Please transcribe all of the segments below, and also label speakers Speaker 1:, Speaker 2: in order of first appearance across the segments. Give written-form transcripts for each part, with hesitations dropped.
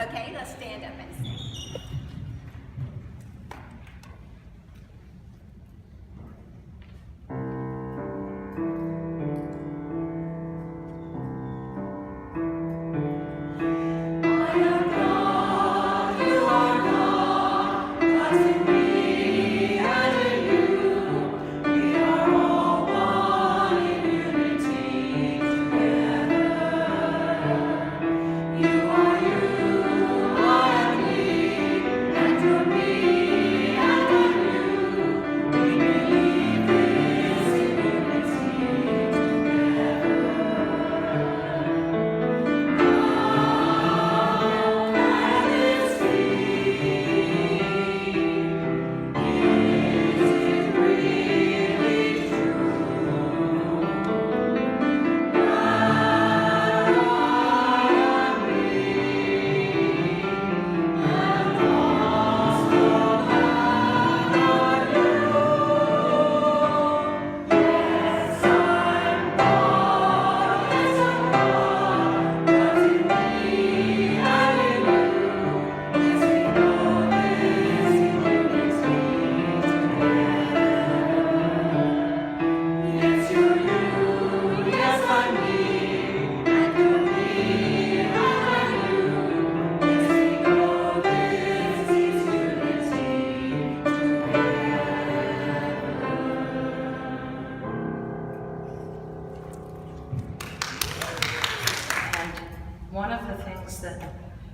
Speaker 1: Okay, let's stand up and sing.
Speaker 2: One of the things that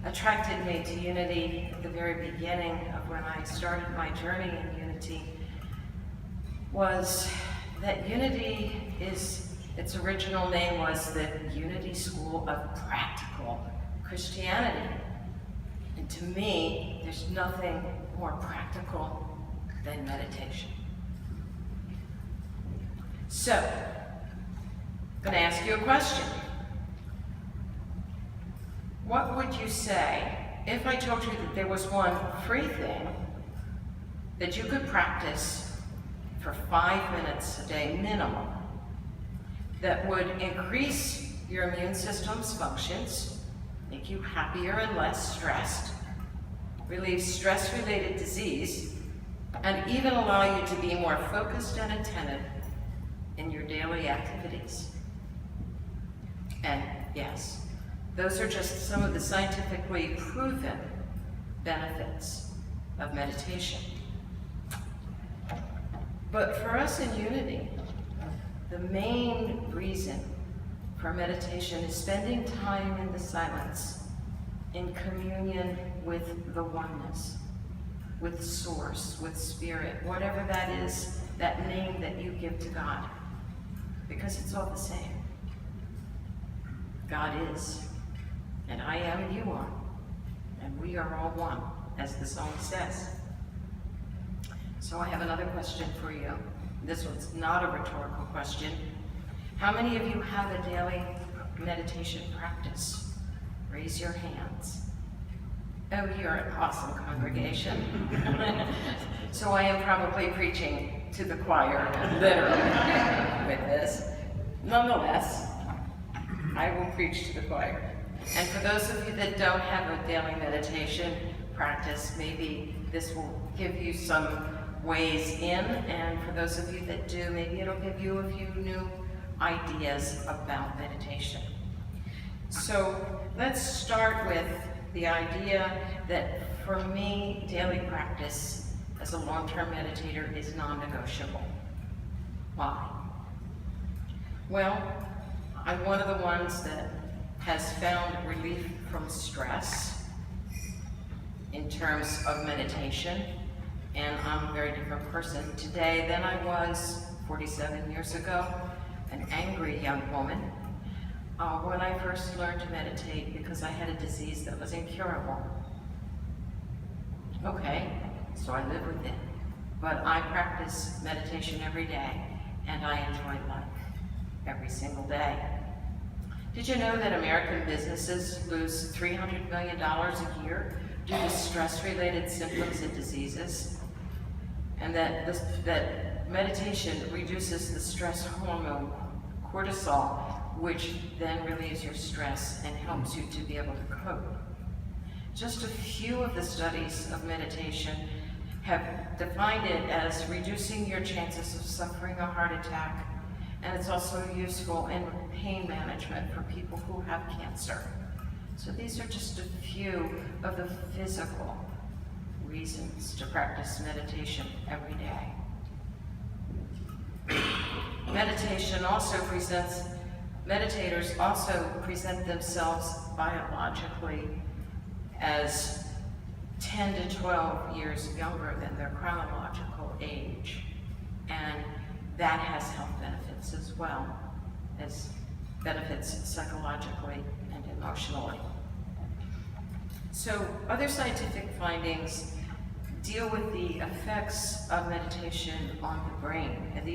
Speaker 2: attracted me to Unity at the very beginning of when I started my journey in Unity was that Unity its original name was the Unity School of Practical Christianity. And to me, there's nothing more practical than meditation. So, I'm going to ask you a question. What would you say if I told you that there was one free thing that you could practice for 5 minutes a day minimum that would increase your immune system's functions, make you happier and less stressed, relieve stress-related disease, and even allow you to be more focused and attentive in your daily activities? And yes, those are just some of the scientifically proven benefits of meditation. But for us in Unity, the main reason for meditation is spending time in the silence, in communion with the oneness, with Source, with Spirit, whatever that is, that name that you give to God, because it's all the same. God is. And I am and you are. And we are all one, as the song says. So I have another question for you. This one's not a rhetorical question. How many of you have a daily meditation practice? Raise your hands. Oh, you're an awesome congregation. So I am probably preaching to the choir, literally, with this. Nonetheless, I will preach to the choir. And for those of you that don't have a daily meditation practice, maybe this will give you some ways in, and for those of you that do, maybe it'll give you a few new ideas about meditation. So let's start with the idea that for me, daily practice as a long-term meditator is non-negotiable. Why? Well, I'm one of the ones that has found relief from stress in terms of meditation, and I'm a very different person today than I was 47 years ago, an angry young woman, when I first learned to meditate because I had a disease that was incurable. Okay, so I live with it, but I practice meditation every day, and I enjoy life every single day. Did you know that American businesses lose $300 million a year due to stress-related symptoms and diseases? And that meditation reduces the stress hormone cortisol, which then relieves your stress and helps you to be able to cope. Just a few of the studies of meditation have defined it as reducing your chances of suffering a heart attack, and it's also useful in pain management for people who have cancer. So these are just a few of the physical reasons to practice meditation every day. Meditators also present themselves biologically as 10 to 12 years younger than their chronological age. And that has health benefits as well as benefits psychologically and emotionally. So other scientific findings deal with the effects of meditation on the brain. And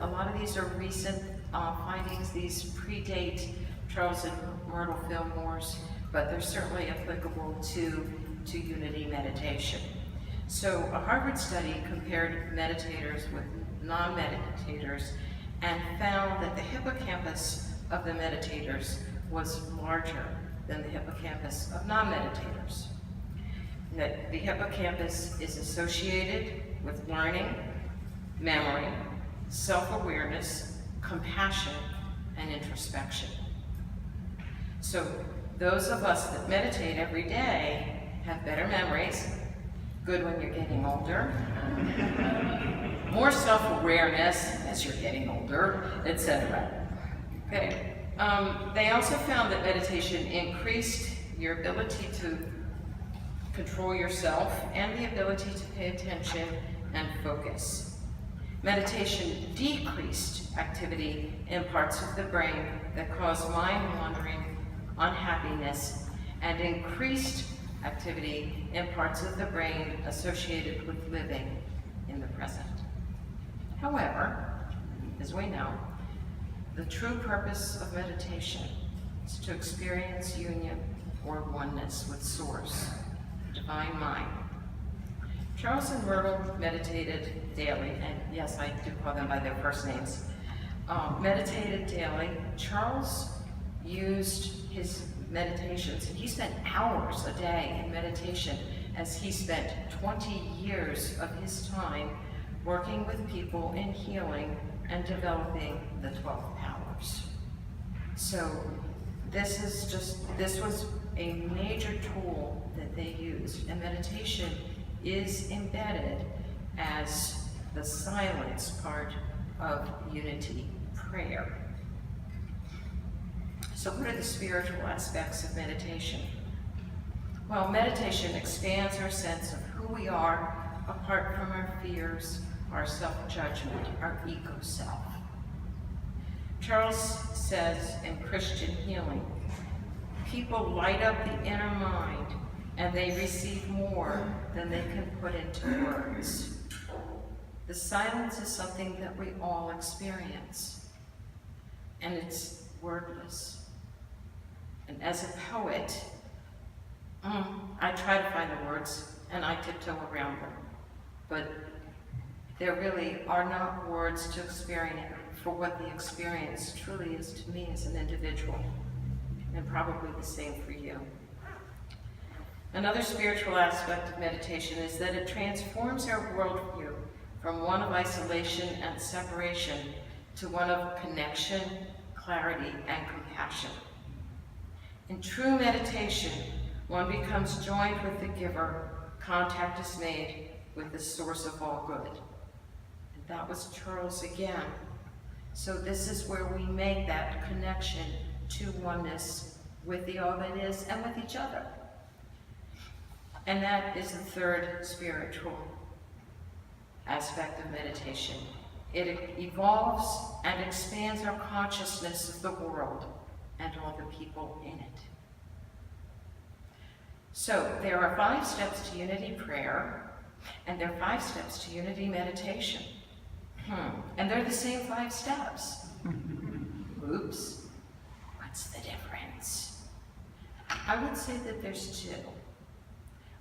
Speaker 2: a lot of these are recent findings. These predate Charles and Myrtle Fillmore's, but they're certainly applicable to unity meditation. So a Harvard study compared meditators with non-meditators and found that the hippocampus of the meditators was larger than the hippocampus of non-meditators. That the hippocampus is associated with learning, memory, self-awareness, compassion, and introspection. So those of us that meditate every day have better memories, good when you're getting older, more self-awareness as you're getting older, etc. Okay. They also found that meditation increased your ability to control yourself and the ability to pay attention and focus. Meditation decreased activity in parts of the brain that cause mind wandering, unhappiness, and increased activity in parts of the brain associated with living in the present. However, as we know, the true purpose of meditation is to experience union or oneness with Source, Divine Mind. Charles and Myrtle meditated daily, and yes, I do call them by their first names, meditated daily. Charles used his meditations, and he spent hours a day in meditation, as he spent 20 years of his time working with people in healing and developing the 12 powers. So this was a major tool that they used, and meditation is embedded as the silence part of unity prayer. So what are the spiritual aspects of meditation? Well, meditation expands our sense of who we are apart from our fears, our self-judgment, our ego-self. Charles says in Christian healing, people light up the inner mind and they receive more than they can put into words. The silence is something that we all experience, and it's wordless. And as a poet, I try to find the words and I tiptoe around them, but there really are not words to experience for what the experience truly is to me as an individual, and probably the same for you. Another spiritual aspect of meditation is that it transforms our worldview from one of isolation and separation to one of connection, clarity, and compassion. In true meditation, one becomes joined with the giver, contact is made with the source of all good. And that was Charles again. So this is where we make that connection to oneness with the all that is and with each other. And that is the third spiritual aspect of meditation. It evolves and expands our consciousness of the world and all the people in it. So there are 5 steps to unity prayer, and there are 5 steps to unity meditation. And they're the same 5 steps. Oops, what's the difference? I would say that there's 2.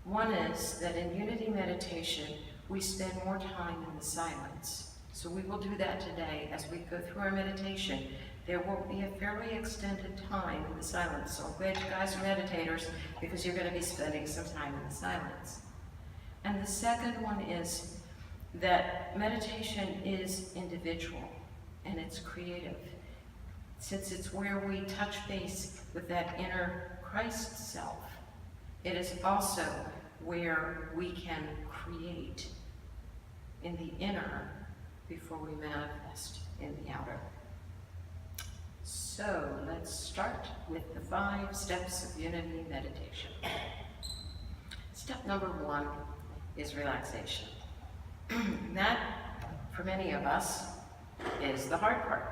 Speaker 2: One is that in unity meditation, we spend more time in the silence. So we will do that today as we go through our meditation. there will be a fairly extended time in the silence. So I'm glad you guys are meditators because you're going to be spending some time in the silence. And the second one is that meditation is individual and it's creative. Since it's where we touch base with that inner Christ self, it is also where we can create in the inner before we manifest in the outer. So let's start with the 5 steps of unity meditation. Step number 1 is relaxation. That, for many of us, is the hard part.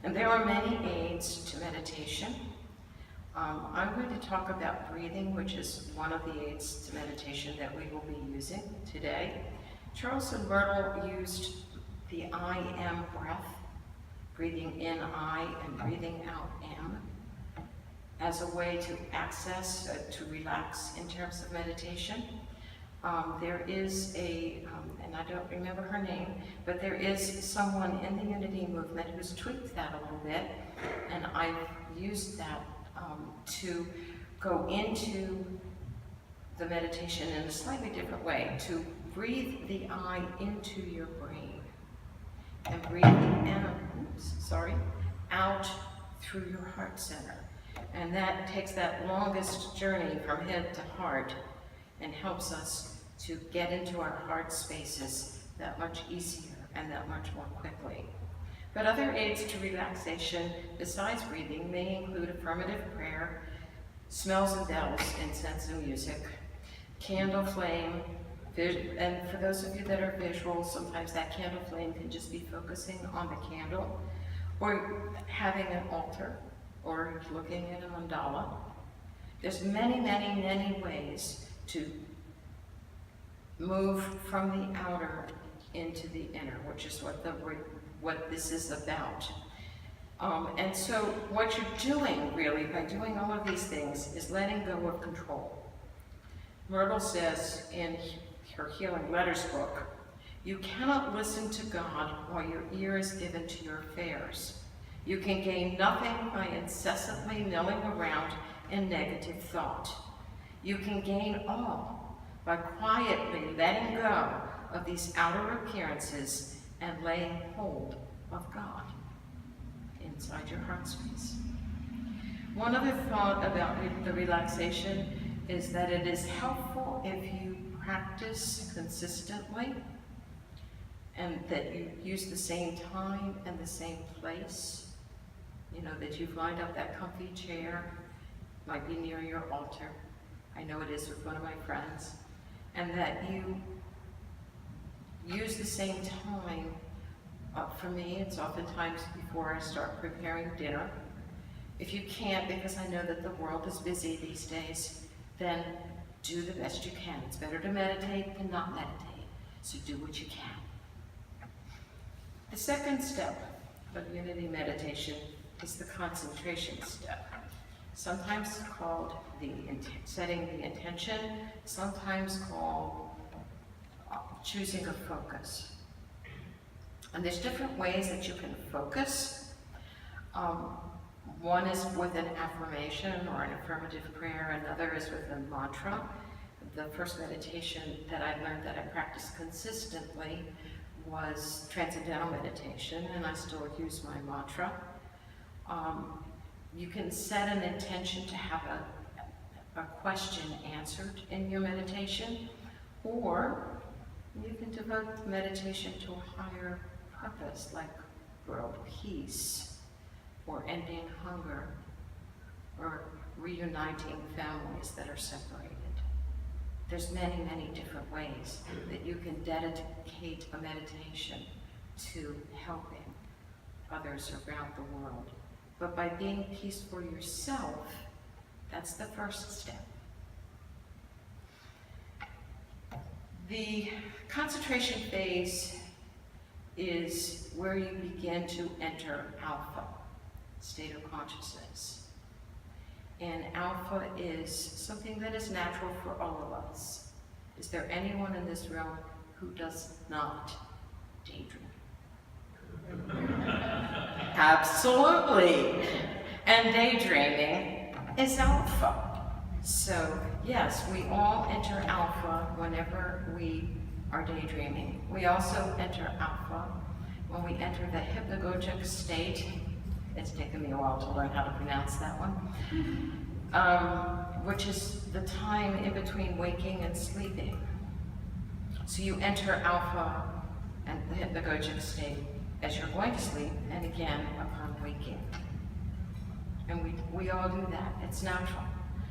Speaker 2: And there are many aids to meditation. I'm going to talk about breathing, which is one of the aids to meditation that we will be using today. Charles and Myrtle used the I-M breath, breathing in I and breathing out M, as a way to access, to relax in terms of meditation. There is and I don't remember her name, but there is someone in the Unity movement who's tweaked that a little bit, and I've used that to go into the meditation in a slightly different way, to breathe the I into your brain, and breathe the M, out through your heart center. And that takes that longest journey from head to heart and helps us to get into our heart spaces that much easier and that much more quickly. But other aids to relaxation besides breathing may include affirmative prayer, smells and bells, incense and music, candle flame, and for those of you that are visual, sometimes that candle flame can just be focusing on the candle, or having an altar, or looking at a mandala. There's many, many, many ways to move from the outer into the inner, which is what this is about. And so what you're doing, really, by doing all of these things, is letting go of control. Myrtle says in her Healing Letters book, "You cannot listen to God while your ear is given to your affairs. You can gain nothing by incessantly milling around in negative thought. You can gain all by quietly letting go of these outer appearances and laying hold of God inside your heart space." One other thought about the relaxation is that it is helpful if you practice consistently and that you use the same time and the same place. You know, that you've lined up that comfy chair, might be near your altar. I know it is with one of my friends. And that you use the same time. For me, it's oftentimes before I start preparing dinner. If you can't, because I know that the world is busy these days, then do the best you can. It's better to meditate than not meditate, so do what you can. The second step of unity meditation is the concentration step, sometimes called setting the intention, sometimes called choosing a focus. And there's different ways that you can focus. One is with an affirmation or an affirmative prayer, another is with a mantra. The first meditation that I learned that I practiced consistently was transcendental meditation, and I still use my mantra. You can set an intention to have a question answered in your meditation, or you can devote meditation to a higher purpose, like world peace, or ending hunger, or reuniting families that are separated. There's many, many different ways that you can dedicate a meditation to helping others around the world. But by being peaceful yourself, that's the first step. The concentration phase is where you begin to enter alpha, state of consciousness. And alpha is something that is natural for all of us. Is there anyone in this room who does not daydream? Absolutely. And daydreaming is alpha. So yes, we all enter alpha whenever we are daydreaming. We also enter alpha when we enter the hypnagogic state. It's taken me a while to learn how to pronounce that one. Which is the time in between waking and sleeping. So you enter alpha and the hypnagogic state as you're going to sleep, and again upon waking. And we all do that. It's natural.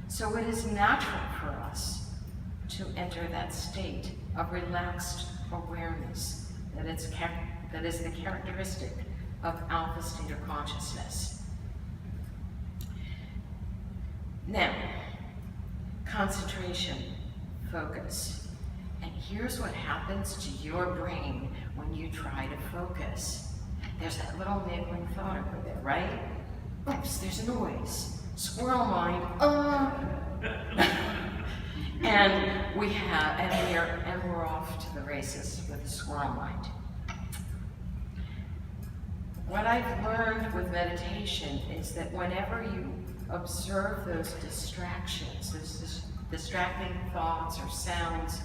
Speaker 2: So it is natural for us to enter that state of relaxed awareness that is the characteristic of alpha state of consciousness. Now, concentration, focus. And here's what happens to your brain when you try to focus. There's that little niggling thought over there, right? Oops, there's a noise. Squirrel mind. And we're off to the races with the squirrel mind. What I've learned with meditation is that whenever you observe those distractions, those distracting thoughts or sounds,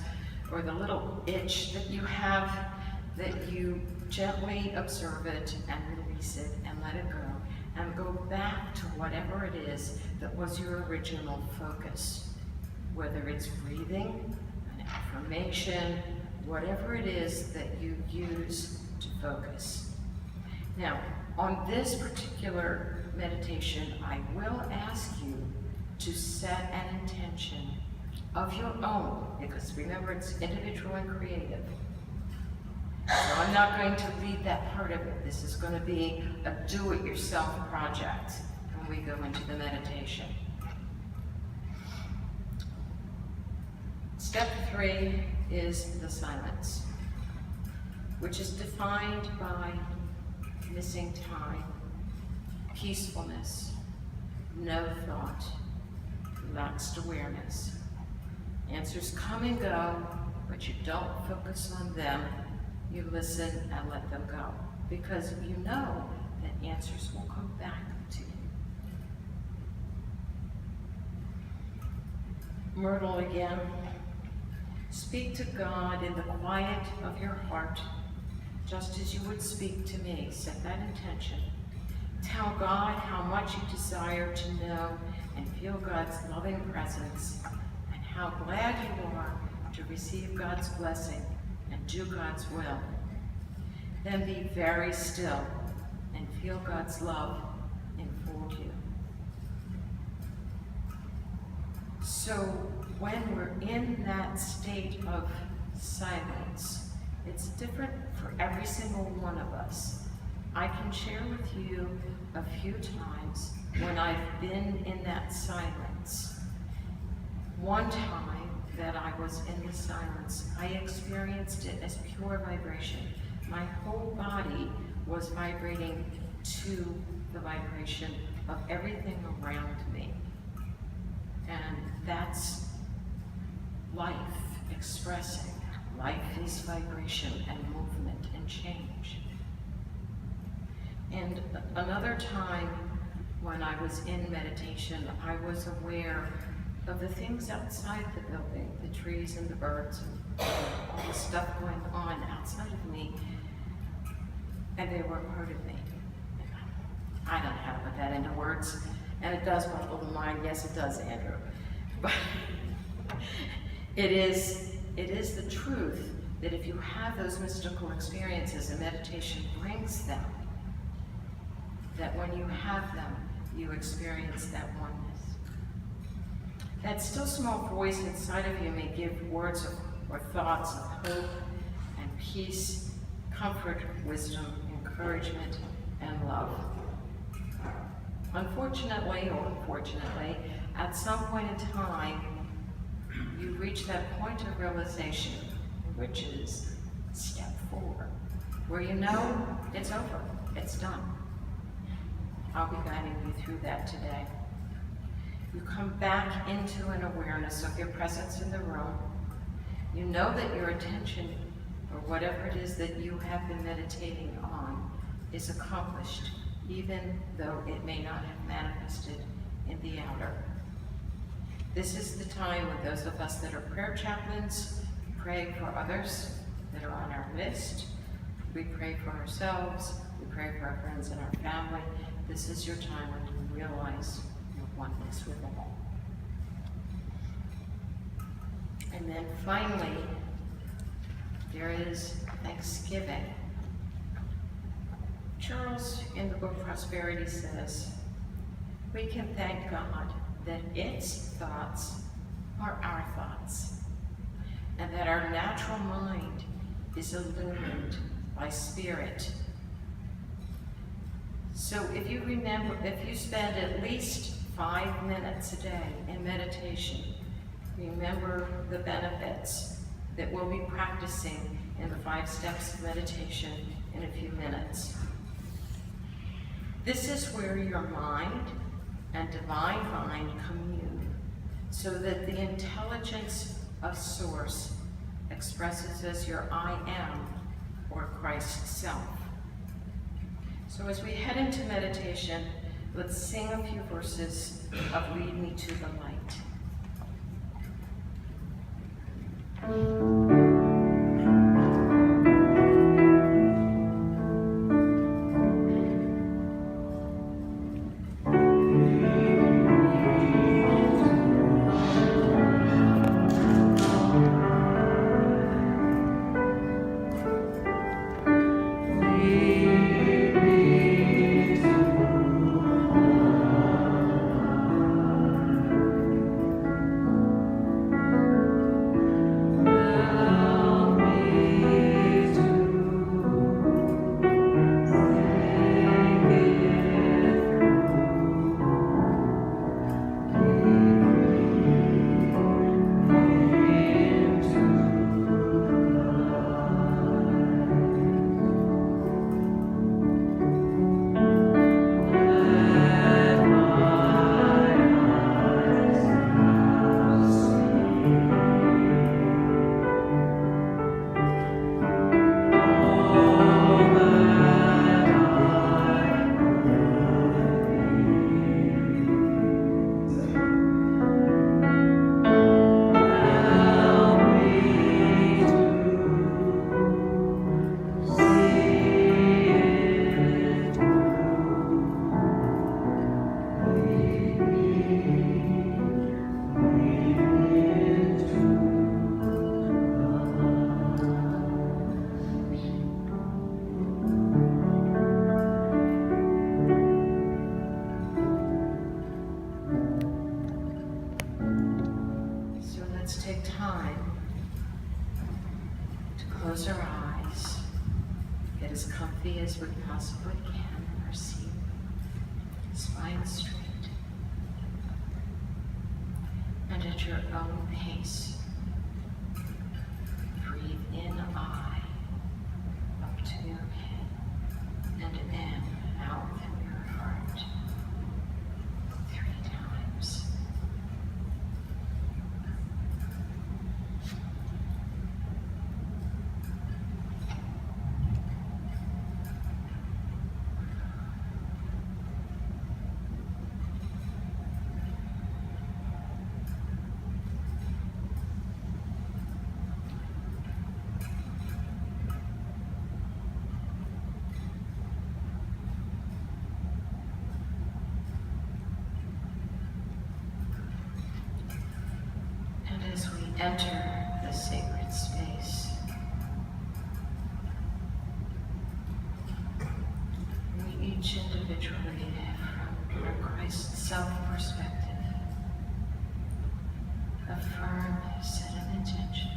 Speaker 2: or the little itch that you have, that you gently observe it and release it and let it go, and go back to whatever it is that was your original focus. Whether it's breathing, an affirmation, whatever it is that you use to focus. Now, on this particular meditation, I will ask you to set an intention of your own, because remember, it's individual and creative. So I'm not going to lead that part of it. This is going to be a do-it-yourself project when we go into the meditation. Step 3 is the silence, which is defined by missing time, peacefulness, no thought, relaxed awareness. Answers come and go, but you don't focus on them. You listen and let them go, because you know that answers will come back to you. Myrtle again. Speak to God in the quiet of your heart, just as you would speak to me. Set that intention. Tell God how much you desire to know and feel God's loving presence, and how glad you are to receive God's blessing and do God's will. Then be very still and feel God's love enfold you. So when we're in that state of silence, it's different for every single one of us. I can share with you a few times when I've been in that silence. One time that I was in the silence, I experienced it as pure vibration. My whole body was vibrating to the vibration of everything around me. And that's life expressing. Life is vibration and movement and change. And another time when I was in meditation, I was aware of the things outside the building, the trees and the birds and all the stuff going on outside of me, and they were part of me. I don't know how to put that into words, and it does boggle the mind. Yes, it does, Andrew. But it is the truth that if you have those mystical experiences, and meditation brings them, that when you have them, you experience that oneness. That still small voice inside of you may give words or thoughts of hope and peace, comfort, wisdom, encouragement, and love. Unfortunately, or fortunately, at some point in time, you reach that point of realization, which is step 4, where you know it's over, it's done. I'll be guiding you through that today. You come back into an awareness of your presence in the room. You know that your attention, or whatever it is that you have been meditating on, is accomplished. even though it may not have manifested in the outer. This is the time when those of us that are prayer chaplains pray for others that are on our list. We pray for ourselves, we pray for our friends and our family. This is your time when you realize your oneness with all. And then finally, there is Thanksgiving. Charles, in the book Prosperity, says, we can thank God that its thoughts are our thoughts, and that our natural mind is illumined by spirit. So if you spend at least 5 minutes a day in meditation, remember the benefits that we'll be practicing in the 5 steps of meditation in a few minutes. This is where your mind and divine mind commune, so that the intelligence of Source expresses as your I am, or Christ self. So as we head into meditation, let's sing a few verses of Lead Me to the Light. Close our eyes, get as comfy as we possibly can in our seat, spine straight, and at your own pace, breathe in I, up to your head, and in, out through your heart, 3 times. As we enter the sacred space, we each individually, from our Christ self perspective, affirm, set an intention,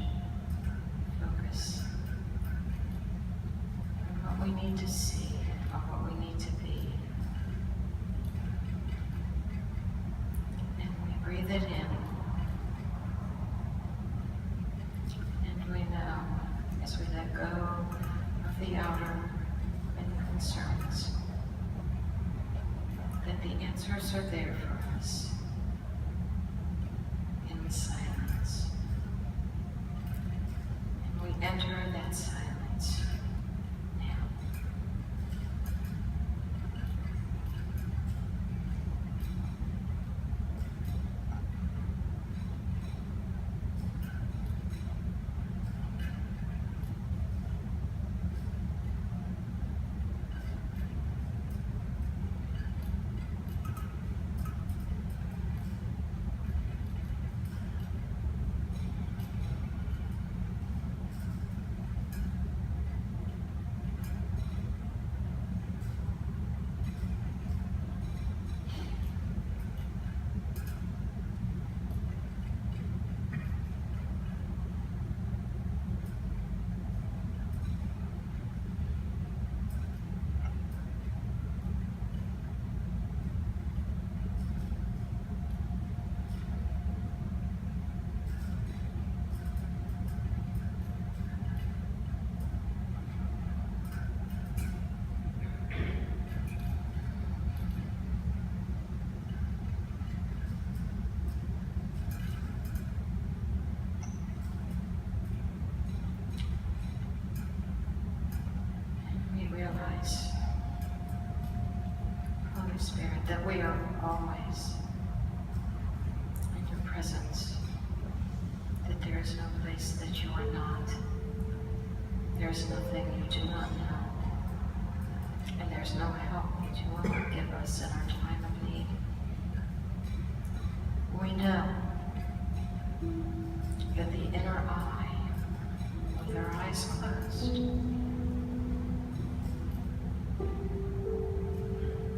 Speaker 2: focus on what we need to see, on what we need to be. And we breathe it in. As we let go of the outer and concerns, that the answers are there for us in the silence. And we enter that silence now. realize, Holy Spirit, that we are always in your presence, that there is no place that you are not. There's nothing you do not know, and there's no help that you will not give us in our time of need. We know that the inner eye, with our eyes closed,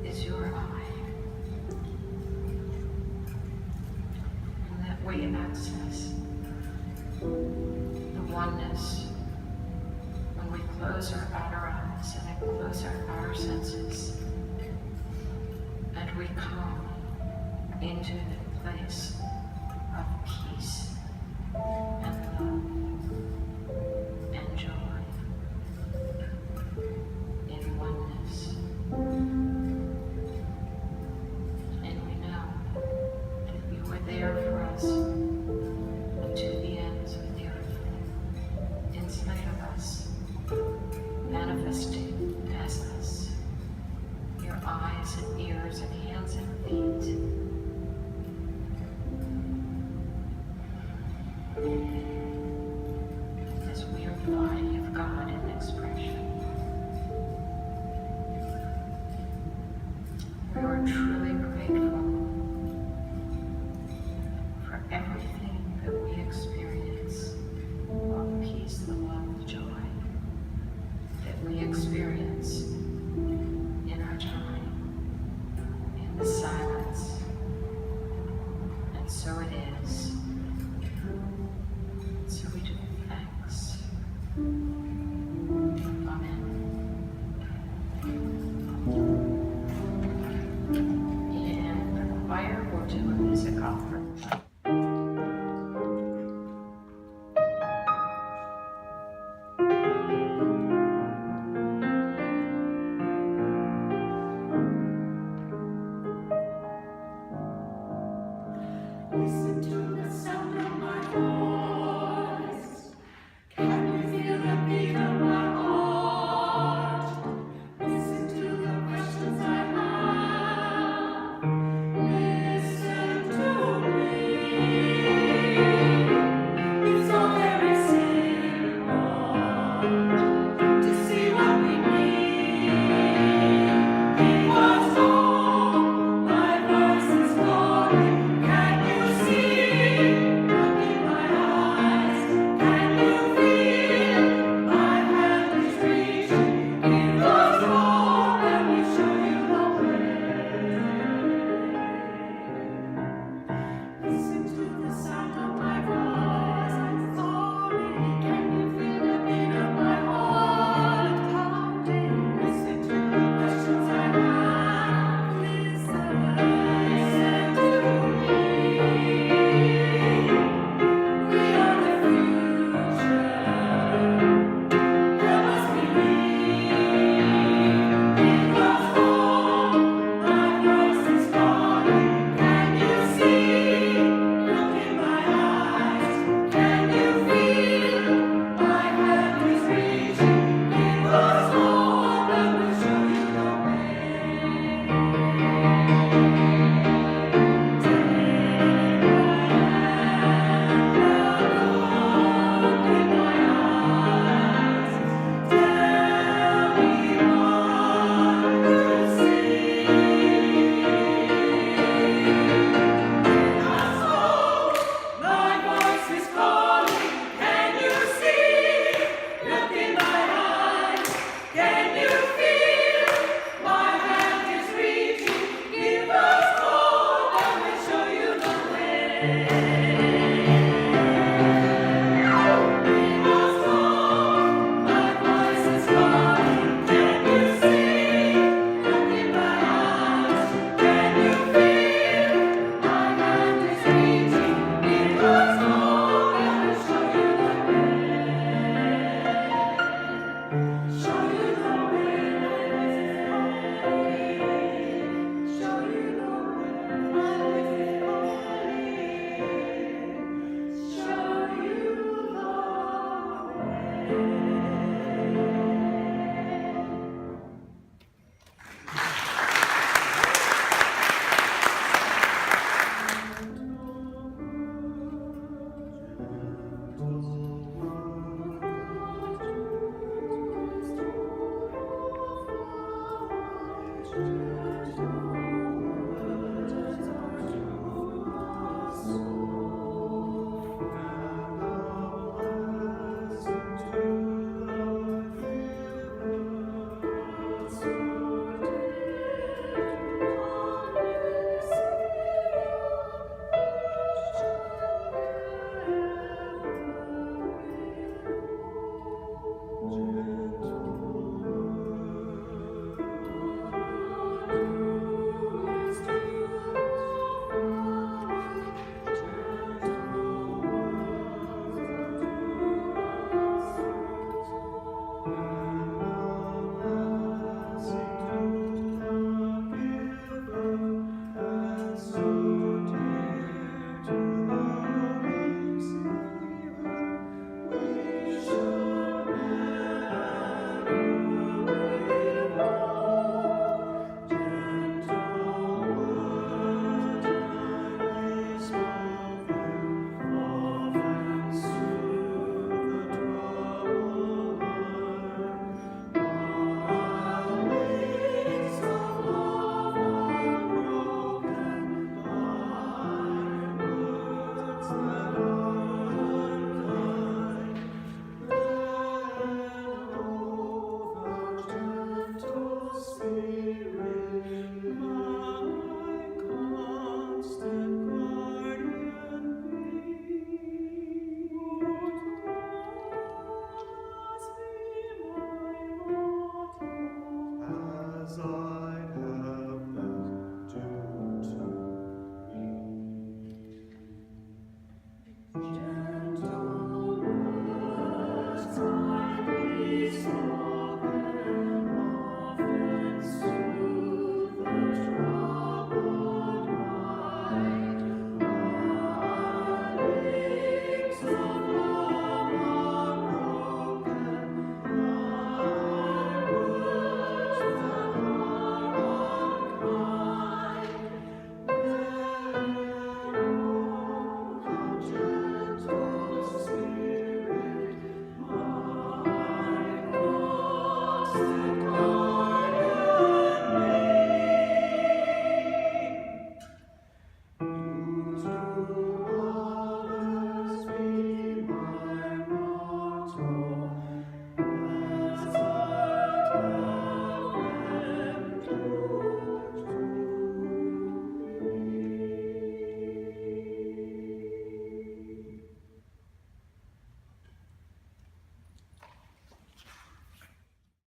Speaker 2: is your eye, and that we access the oneness when we close our outer eyes and close our outer senses, and we come into the place of peace and love and joy in oneness. And we know that you are there for us to the ends of the earth, in spite of us, manifesting as us, your eyes and ears and hands and feet.